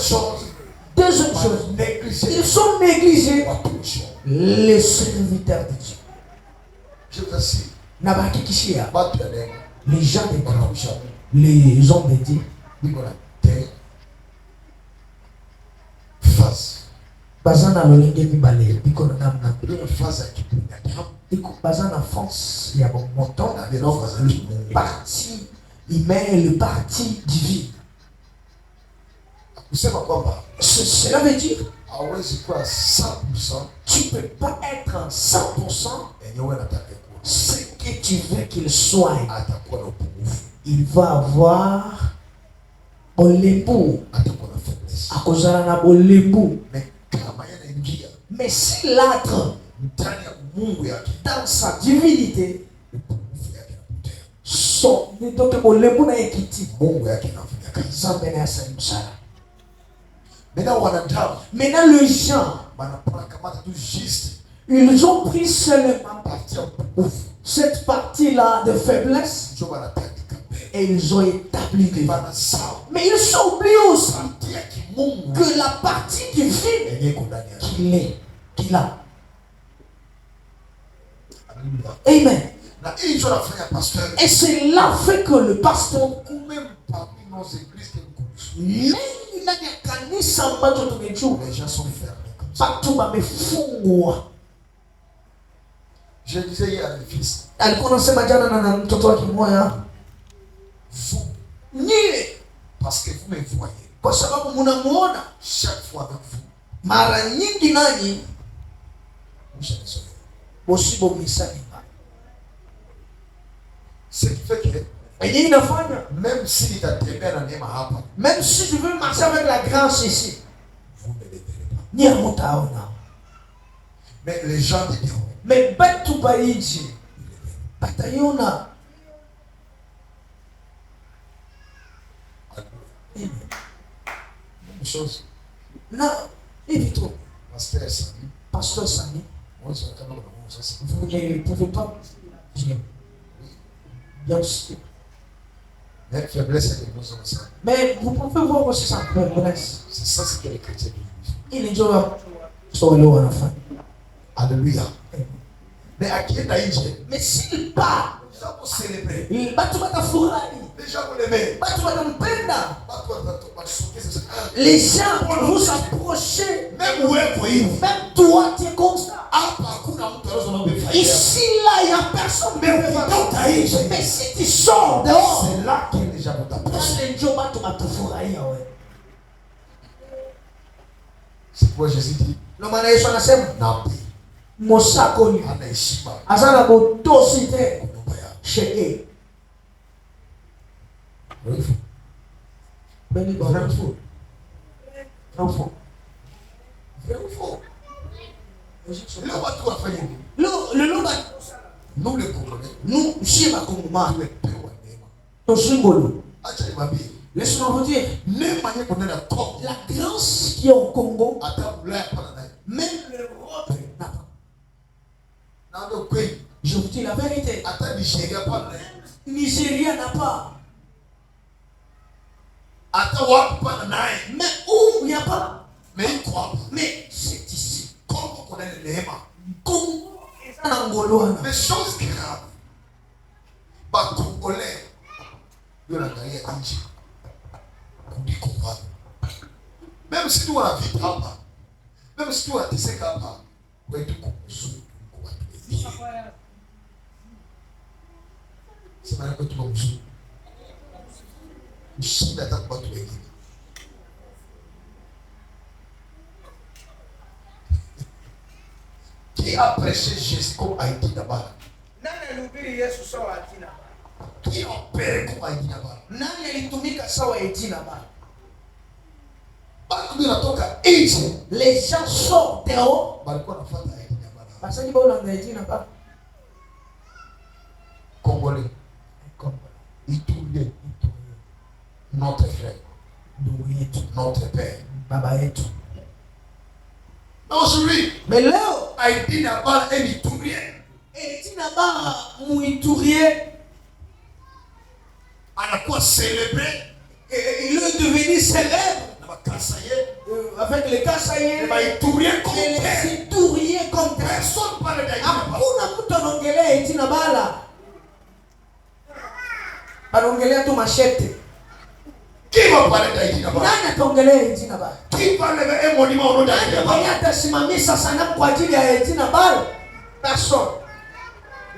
chose, deuxième chose, ils sont négligés les serviteurs de Dieu. Je vous assure, Nabakikishia, battu à l'air, les gens de Dieu, les hommes de Dieu, face. bazana lolenge mibale biko na namna Face à qui biko bazana France ya bon montant parti il met le parti divin. Kusema kwamba Cela veut dire hawezi kuwa 100% tu peux pas être en 100% yenyewe nataka kuwa. ce que tu veux qu'il soit. Atakuwa na upungufu, Il va avoir bolembu, atakuwa na faiblesse. akozala na bolembu. Mais kama yanaingia Mais si l'être ndani ya Mungu yake, dans sa divinité upungufu yake unapotea. son donc bolembu na ekiti Mungu yake anafanya kazi. zambe na yasali msala. Maintenant wanadamu Maintenant les gens wanapaka kamata tu juste ils ont pris seulement partie ya upungufu, cette partie-là de faiblesse ndio wanatandika mbele. et ils ont établi des vents. Wanasahau Mais ils sont oubliés aussi partie ya kimungu que la partie divine yenye iko ndani yake. qu'il est, qu'il a. Haleluya. Amen. Na hii ndio anafanya pasteur. Et cela fait que le pasteur, Même parmi nos églises que nous connaissons, même ndani ya kanisa ambacho tumejua les gens sont fermés comme ça. watu wamefungwa. Je disais hier à mes fils, Alikuwa anasema jana na mtoto wake mmoja, vous, nyie parce que vous me voyez kwa sababu mnamuona chaque fois avec vous, mara nyingi nanyi vous savez ça. bosibo misani. Ce qui fait que Et nyinyi nafanya même si nitatembea na neema hapa, même si je veux marcher avec la grâce ici, vous ne les verrez pas. nyie hamtaona. Mais les gens te diront, Mais batu baiji bataiona. même chose, Na hivi tu pasteur Samy, pasteur Sami, moi je quand même dans ça c'est vous ne pouvez pas dire bien sûr. mais faiblesse que nous sommes ça. Mais vous pouvez voir aussi sa faiblesse. C'est ça ce que les chrétiens disent. Il est déjà sur le haut enfant. Alléluia. Mais akienda nje, Mais s'il part, les gens vont célébrer. batu batafurahi, Les gens vont l'aimer. batu batampenda. Watu Les gens vont s'approcher. même wewe hivi. Même toi, tu es comme ça. Hapa hakuna mtu anaweza kumfanyia. Ici, là, il n'y a personne. Mais si tu sors dehors, C'est là que les gens vont t'approcher. les gens batu batafurahi. C'est pourquoi Jésus dit, Ndio maana Yesu anasema napi mosakoni ana heshima azana botosi te kwa nyumba yao. sheke Refu. beni Vrai baba ou faux? non faux. Vrai ou faux? Leo watu wafanye nini? Le loba Nous les Congolais, nous shima kongoma tumepewa neema. to symbole. Acha niwaambie, Laisse-moi vous dire neema yenye kuna na Kongo, la grâce qui est au Congo, hata Ulaya pana nayo. même l'Europe n'a pas. Na ndio kweli, Je vous dis la vérité. hata Nigeria pana nayo. Nigeria n'a pas. Hata wapi pana nayo. Mais où il n'y a pas. Mais iko hapa. Mais c'est ici. Kongo kuna ile neema. Congo est en Angoloana. Mais chose grave, ba Congolais ndio wanaangalia nchi kuliko watu. Même si tu wanavita hapa, même si tu wanateseka hapa, kwetu kumzuri kwa watu wengine. Sema na kwetu kumzuri. Mshinda hata kwa watu wengine. Qui a prêché Jésus comme Haïti d'abord? Nani alihubiri Yesu sawa Haiti? Qui a opéré comme Haïti d'abord? Nani alitumika sawa Haiti na baba? Batu binatoka nje. Les gens sortent dehors. Balikuwa nafuata Haïti d'abord. Parce que bon Haiti na baba. Congolais. Itouye. Notre frère. Notre père. Baba yetu. Mais aujourd'hui, Mais leo Haïti d'abord est Itouye. Haiti na baba muiturie. Anakuwa célébré. Il est devenu célèbre. Na bakasa ye. avec les Kassaïens, les Ituriens comme personne parle d'Haïti. Hakuna mtu anaongelea Haïti na bala. Anaongelea tu machete. Qui va parler d'Haïti na bala? Nani ataongelea Haïti na bala? Qui va lever un monument au nom d'Haïti na bala? Nani atasimamisha sanamu kwa ajili ya Haïti na bala? Personne.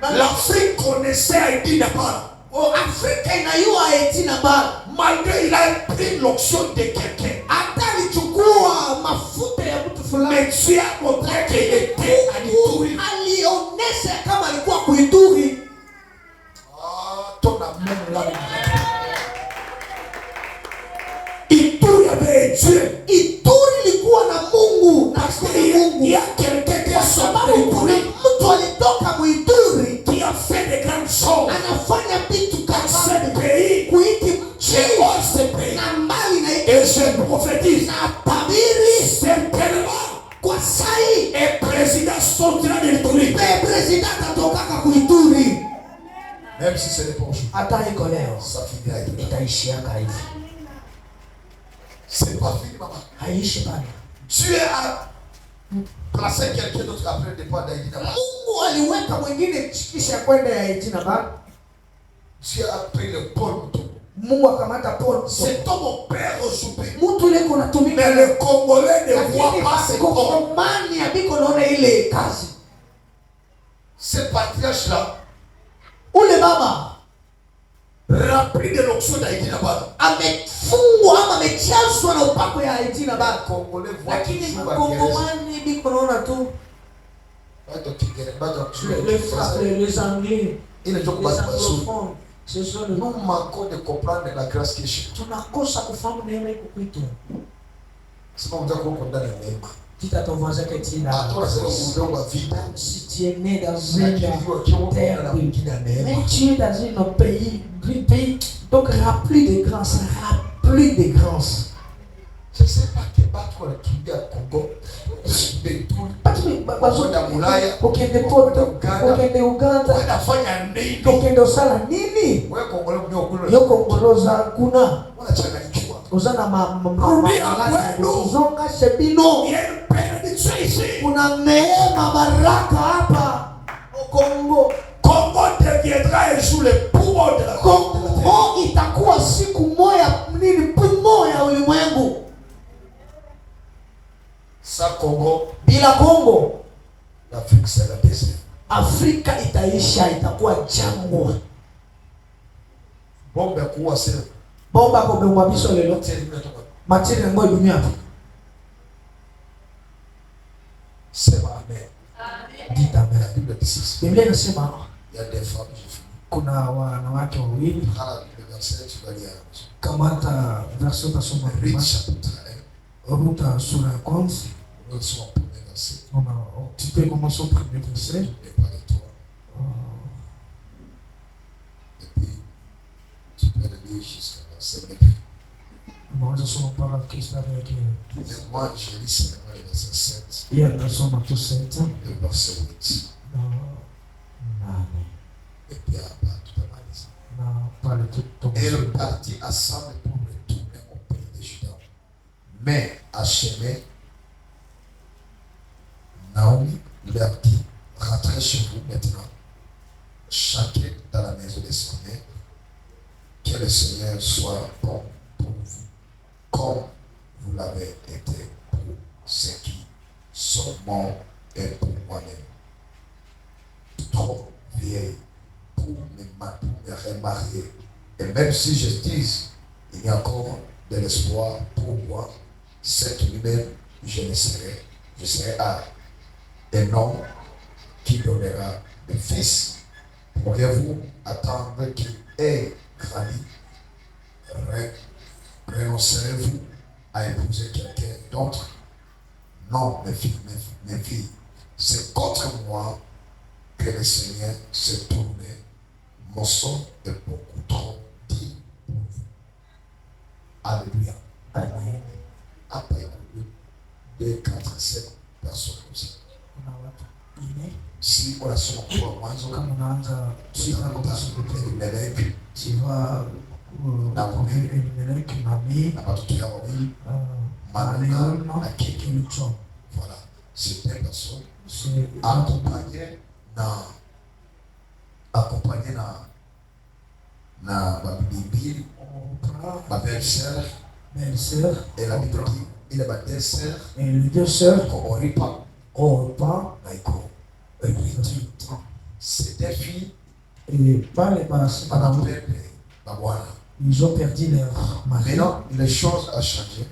L'Afrique connaissait Haïti na bala. Afrika inayua Haïti na bala. Malgré il a pris l'onction de quelqu'un. Hata alichukua mafuta ya mtu fulani. Mais Dieu a montré qu'il était à Ituri. Alionyesha kama alikuwa kuituri. Ton amour là. Ituri avait Dieu. Ituri ilikuwa na Mungu. Parce qu'il y a quelqu'un qui a sorti Ituri. Mtu alitoka Muituri qui a fait de grandes choses. Anafanya vitu Dans ce pays. kuiki J'ai hors ce pays. na mbali na Et je prophétise. na tabiri Certainement. kwa sai Et président sortira de l'Ituri. le president atatoka kuituri. Même si ce n'est pas aujourd'hui. Hata iko leo Ça finira avec lui. itaishiaka hivi. C'est pas fini, maman. Haishi pale. Dieu a placé quelqu'un d'autre après le départ d'Haïti. Mungu aliweka mwingine kisha kwenda ya Haiti na bala. Dieu a pris le Paul. Mungu akamata Paul. C'est ton mon père aujourd'hui. Mtu ile kuna tumika. Mais le Congolais ne voit pas ce homme. Kongomani abiko naona ile kazi. Ce patriarche-là, Ule baba rempli de l'onction d'Haïti là-bas. amefungwa ama amechazwa na upako ya Haiti na bala. Congolais voit Lakini toujours la Kongomani biko naona tu les Anglais. Il est donc Les anglophones. Ce sont les nous manquons de comprendre la grâce qui est chez nous. tunakosa kufahamu neema iko kwetu. Sinon, on doit comprendre la même. Dites à ton voisin que tu es là. Si tu es né dans une terre, mais tu es dans un pays donc rempli de grâce, rempli de grâce. Je ne sais pas que battre le Kibi à Congo, Ukende Uganda, ukende osala nini? Yo kongoloza kuna uzana zonga sebino. Kuna neema baraka hapa Kongo. Congo deviendra un jour le poumon de la Kongo itakuwa siku moja nini pumo ya ulimwengu. Sans Congo, bila Kongo, l'Afrique sera désert. Afrika itaisha, itakuwa jangwa. Bombe ya kuwa sema. Bomba ko bemwa biso lelo. Matiri ngoy dunia. Sema amen. Dites amen. Biblia inasema il y a des femmes kuna wanawake wawili. Kamata verso tasoma Ruta sura ya kwanza. Tu peux commencer au premier verset. Et puis, tu peux aller jusqu'à verset 9. Mwanzo soma mpaka kistari yake. Moi, je lis seulement le verset 7. Yeye anasoma tu 7. Le verset 8. Et puis après, tout est mal. Elle partit ensemble pour retourner au pays de Juda. Mais à chemin, Naomi leur dit, rentrez chez vous maintenant, chacun dans la maison de son Seigneur, que le Seigneur soit bon pour vous, comme vous l'avez été pour ceux qui sont morts et pour moi-même. Trop vieille pour me remarier. Et même si je dis, il y a encore de l'espoir pour moi, cette nuit-même, je serai un homme qui donnera des fils. Pourriez-vous attendre qu'il ait grandi? Renoncerez-vous à épouser quelqu'un d'autre? Non, mes filles, c'est contre moi que le Seigneur s'est tourné. Mon sang est beaucoup trop dit pour vous. Alléluia. Amen. Après 2, 4, 7 personnes comme ça. Si on a son emploi, moi, tu vas Marion et Luxon. Voilà. C'est deux personnes C'est accompagnées na babibi, ma belle-sœur, et la Bible dit, il est ma belle-sœur, et les deux sœurs au repas, c'est des filles, et pas les basses, ils ont perdu leur mari. Maintenant, les choses ont changé.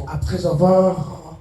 Après avoir